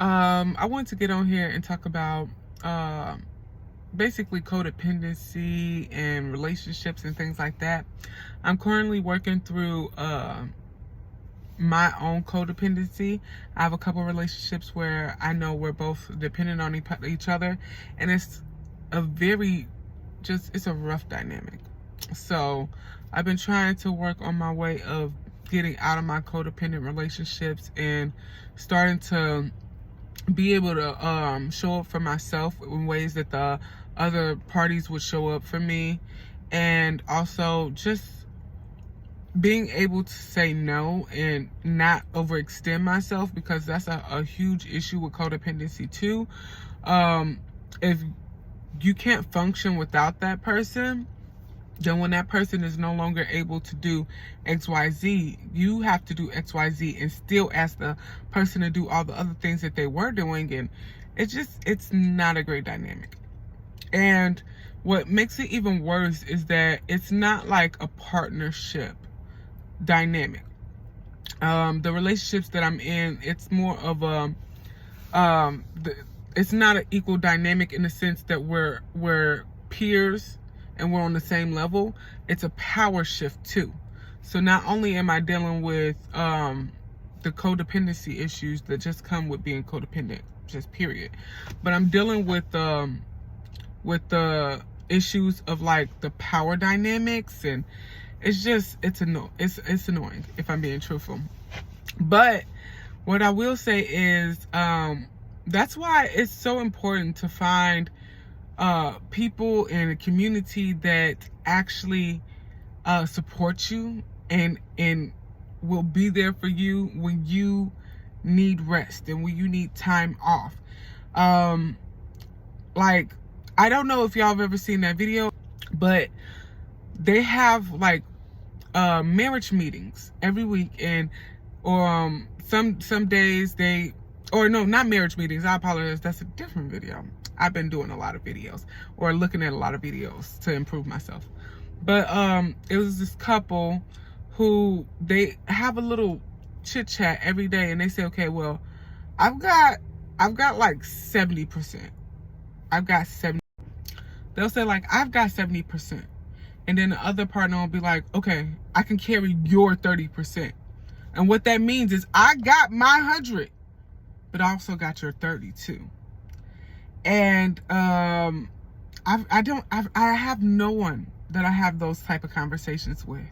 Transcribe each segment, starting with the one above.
I want to get on here and talk about basically codependency and relationships and things like that. I'm currently working through my own codependency. I have a couple relationships where I know we're both dependent on each other, and it's a very it's a rough dynamic. So I've been trying to work on my way of getting out of my codependent relationships and starting to be able to show up for myself in ways that the other parties would show up for me, and also just being able to say no and not overextend myself, because that's a huge issue with codependency too. If you can't function without that person, then when that person is no longer able to do XYZ, you have to do XYZ and still ask the person to do all the other things that they were doing. And it's not a great dynamic. And what makes it even worse is that it's not like a partnership dynamic. The relationships that I'm in, it's more of it's not an equal dynamic in the sense that we're peers and we're on the same level. It's a power shift too. So not only am I dealing with the codependency issues that just come with being codependent, just period, but I'm dealing with the issues of like the power dynamics, and it's annoying if I'm being truthful. But what I will say is that's why it's so important to find people in a community that actually support you and will be there for you when you need rest and when you need time off. Like, I don't know if y'all have ever seen that video, but they have like marriage meetings every week, and or some days not marriage meetings. I apologize. That's a different video. I've been doing a lot of videos or looking at a lot of videos to improve myself. But it was this couple who they have a little chit chat every day, and they say, okay, well, I've got like 70%. I've got 70. They'll say like, I've got 70%. And then the other partner will be like, okay, I can carry your 30%. And what that means is I got my 100, but I also got your 30 too. And I have no one that I have those type of conversations with.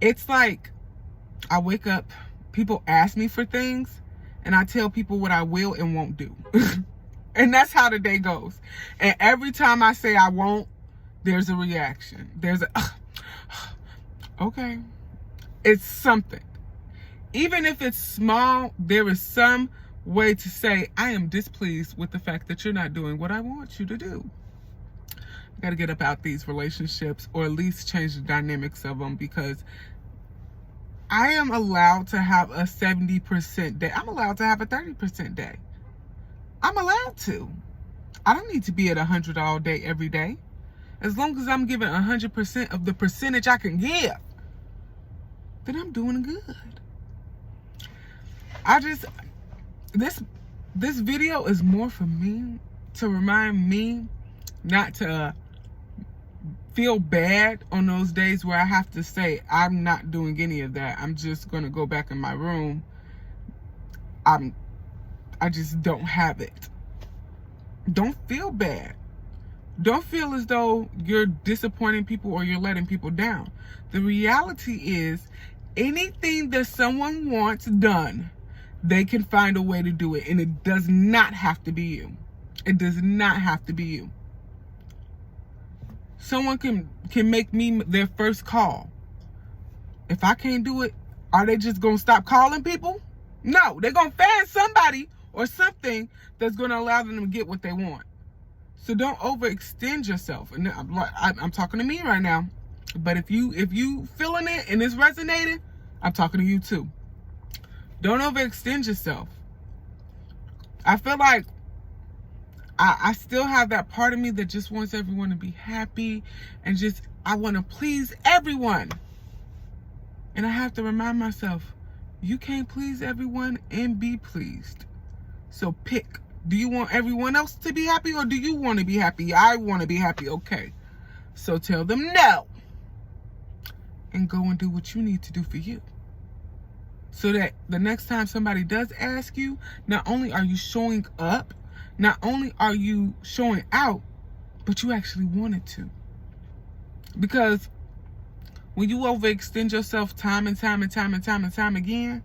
It's like I wake up, people ask me for things, and I tell people what I will and won't do. And that's how the day goes. And every time I say I won't, there's a reaction. There's okay. It's something. Even if it's small, there is some way to say, I am displeased with the fact that you're not doing what I want you to do. I got to get about these relationships, or at least change the dynamics of them, because I am allowed to have a 70% day. I'm allowed to have a 30% day. I'm allowed to. I don't need to be at 100 all day, every day. As long as I'm giving 100% of the percentage I can give, then I'm doing good. This video is more for me, to remind me not to feel bad on those days where I have to say I'm not doing any of that. I'm just going to go back in my room. I just don't have it. Don't feel bad. Don't feel as though you're disappointing people or you're letting people down. The reality is, anything that someone wants done, they can find a way to do it. And it does not have to be you. It does not have to be you. Someone can make me their first call. If I can't do it, are they just going to stop calling people? No, they're going to find somebody or something that's going to allow them to get what they want. So don't overextend yourself. And I'm talking to me right now. But if you feeling it and it's resonating, I'm talking to you too. Don't overextend yourself. I feel like I still have that part of me that just wants everyone to be happy, and I want to please everyone. And I have to remind myself, you can't please everyone and be pleased. So pick. Do you want everyone else to be happy, or do you want to be happy? I want to be happy. Okay. So tell them no. And go and do what you need to do for you. So that the next time somebody does ask you, not only are you showing up, not only are you showing out, but you actually wanted to. Because when you overextend yourself time and time again,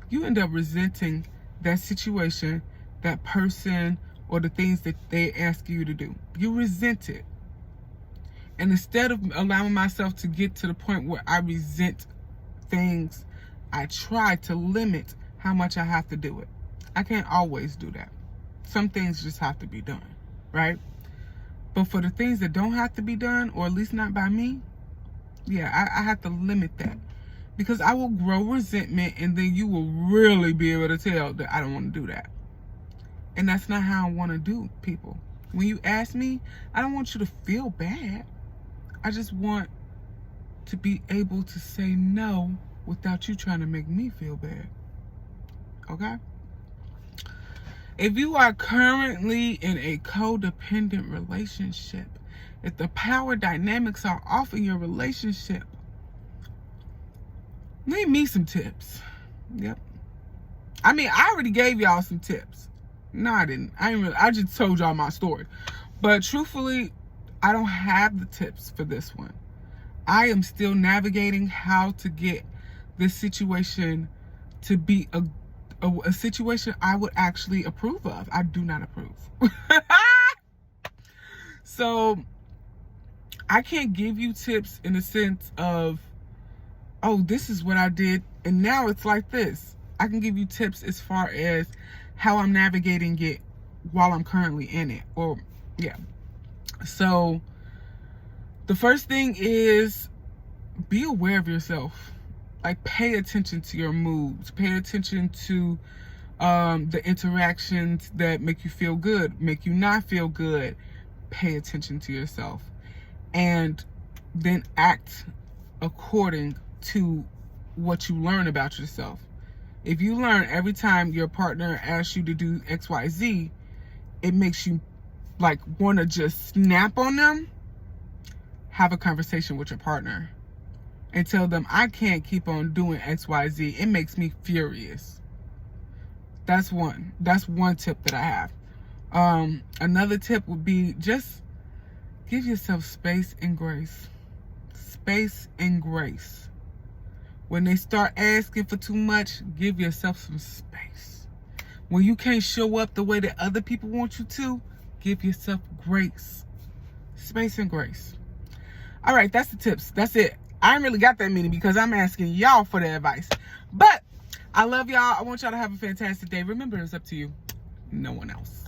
you end up resenting that situation, that person, or the things that they ask you to do. You resent it. And instead of allowing myself to get to the point where I resent things, I try to limit how much I have to do it. I can't always do that. Some things just have to be done, right? But for the things that don't have to be done, or at least not by me, yeah, I have to limit that. Because I will grow resentment, and then you will really be able to tell that I don't want to do that. And that's not how I want to do people. When you ask me, I don't want you to feel bad. I just want to be able to say no without you trying to make me feel bad. Okay? If you are currently in a codependent relationship, if the power dynamics are off in your relationship, leave me some tips. Yep. I mean, I already gave y'all some tips. No, I didn't. I just told y'all my story. But truthfully, I don't have the tips for this one. I am still navigating how to get this situation to be a situation I would actually approve of. I do not approve. So I can't give you tips in the sense of, oh, this is what I did and now it's like this. I can give you tips as far as how I'm navigating it while I'm currently in it. Or, yeah. So the first thing is be aware of yourself. Like, pay attention to your moods. Pay attention to the interactions that make you feel good, make you not feel good. Pay attention to yourself. And then act according to what you learn about yourself. If you learn every time your partner asks you to do XYZ, it makes you like want to just snap on them, have a conversation with your partner and tell them, I can't keep on doing XYZ. It makes me furious. That's one tip that I have. Another tip would be just give yourself space and grace. Space and grace. When they start asking for too much, give yourself some space. When you can't show up the way that other people want you to, give yourself grace. Space and grace. All right, that's the tips. That's it. I ain't really got that many because I'm asking y'all for the advice. But I love y'all. I want y'all to have a fantastic day. Remember, it's up to you, no one else.